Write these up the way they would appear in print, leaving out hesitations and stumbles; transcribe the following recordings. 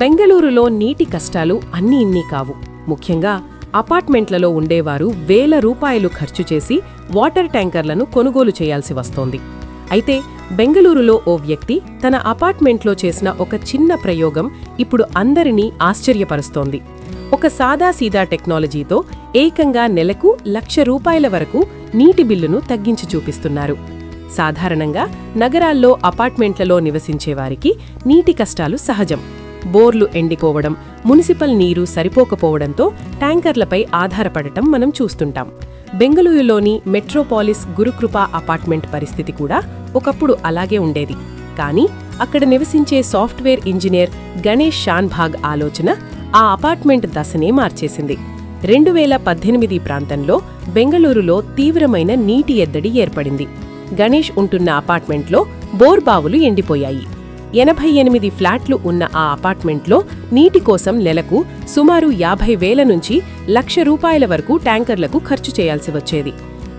బెంగళూరులో నీటి కష్టాలు అన్నీ ఇన్ని కావు. ముఖ్యంగా అపార్ట్మెంట్లలో ఉండేవారు వేల రూపాయలు ఖర్చు చేసి వాటర్ ట్యాంకర్లను కొనుగోలు చేయాల్సి వస్తోంది. అయితే బెంగళూరులో ఓ వ్యక్తి తన అపార్ట్మెంట్లో చేసిన ఒక చిన్న ప్రయోగం ఇప్పుడు అందరినీ ఆశ్చర్యపరుస్తోంది. ఒక సాదాసీదా టెక్నాలజీతో ఏకంగా నెలకు ₹1,00,000 వరకు నీటి బిల్లును తగ్గించి చూపిస్తున్నారు. సాధారణంగా నగరాల్లో అపార్ట్మెంట్లలో నివసించేవారికి నీటి కష్టాలు సహజం. బోర్లు ఎండిపోవడం, మున్సిపల్ నీరు సరిపోకపోవడంతో ట్యాంకర్లపై ఆధారపడటం మనం చూస్తుంటాం. బెంగళూరులోని మెట్రోపాలిస్ గురుకృప అపార్ట్మెంట్ పరిస్థితి కూడా ఒకప్పుడు అలాగే ఉండేది. కానీ అక్కడ నివసించే సాఫ్ట్వేర్ ఇంజనీర్ గణేష్ షాన్భాగ్ ఆలోచన ఆ అపార్ట్మెంట్ దశనే మార్చేసింది. 2018 ప్రాంతంలో బెంగళూరులో తీవ్రమైన నీటి ఎద్దడి ఏర్పడింది. గణేష్ ఉంటున్న అపార్ట్మెంట్లో బోర్బావులు ఎండిపోయాయి. 88 ఫ్లాట్లు ఉన్న ఆ అపార్ట్మెంట్లో నీటి కోసం నెలకు సుమారు 50,000 నుంచి ₹1,00,000 వరకు ట్యాంకర్లకు ఖర్చు చేయాల్సి వచ్చేది.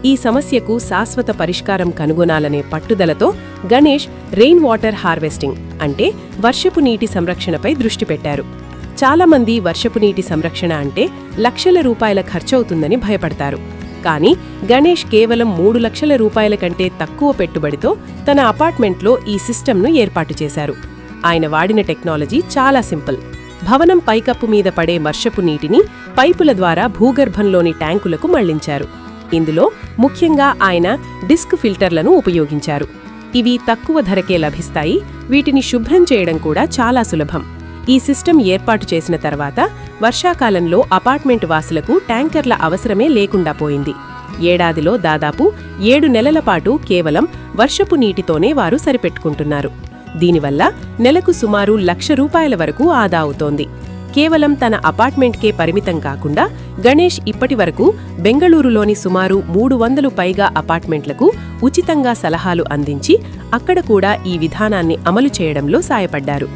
ఈ సమస్యకు శాశ్వత పరిష్కారం కనుగొనాలనే పట్టుదలతో గణేష్ రెయిన్ వాటర్ హార్వెస్టింగ్ అంటే వర్షపు నీటి సంరక్షణపై దృష్టి పెట్టారు. చాలామంది వర్షపు నీటి సంరక్షణ అంటే లక్షల రూపాయల ఖర్చవుతుందని భయపడతారు. కానీ గణేష్ కేవలం ₹3,00,000 కంటే తక్కువ పెట్టుబడితో తన అపార్ట్మెంట్లో ఈ సిస్టమ్ను ఏర్పాటు చేశారు. ఆయన వాడిన టెక్నాలజీ చాలా సింపుల్. భవనం పైకప్పు మీద పడే వర్షపు నీటిని పైపుల ద్వారా భూగర్భంలోని ట్యాంకులకు మళ్లించారు. ఇందులో ముఖ్యంగా ఆయన డిస్క్ ఫిల్టర్లను ఉపయోగించారు. ఇవి తక్కువ ధరకే లభిస్తాయి. వీటిని శుభ్రం చేయడం కూడా చాలా సులభం. ఈ సిస్టమ్ ఏర్పాటు చేసిన తర్వాత వర్షాకాలంలో అపార్ట్మెంట్ వాసులకు ట్యాంకర్ల అవసరమే లేకుండా పోయింది. ఏడాదిలో దాదాపు 7 నెలల పాటు కేవలం వర్షపు నీటితోనే వారు సరిపెట్టుకుంటున్నారు. దీనివల్ల నెలకు సుమారు ₹1,00,000 వరకు ఆదా అవుతోంది. కేవలం తన అపార్ట్మెంట్కే పరిమితం కాకుండా గణేష్ ఇప్పటి వరకు బెంగళూరులోని సుమారు 300 పైగా అపార్ట్మెంట్లకు ఉచితంగా సలహాలు అందించి అక్కడ కూడా ఈ విధానాన్ని అమలు చేయడంలో సాయపడ్డారు.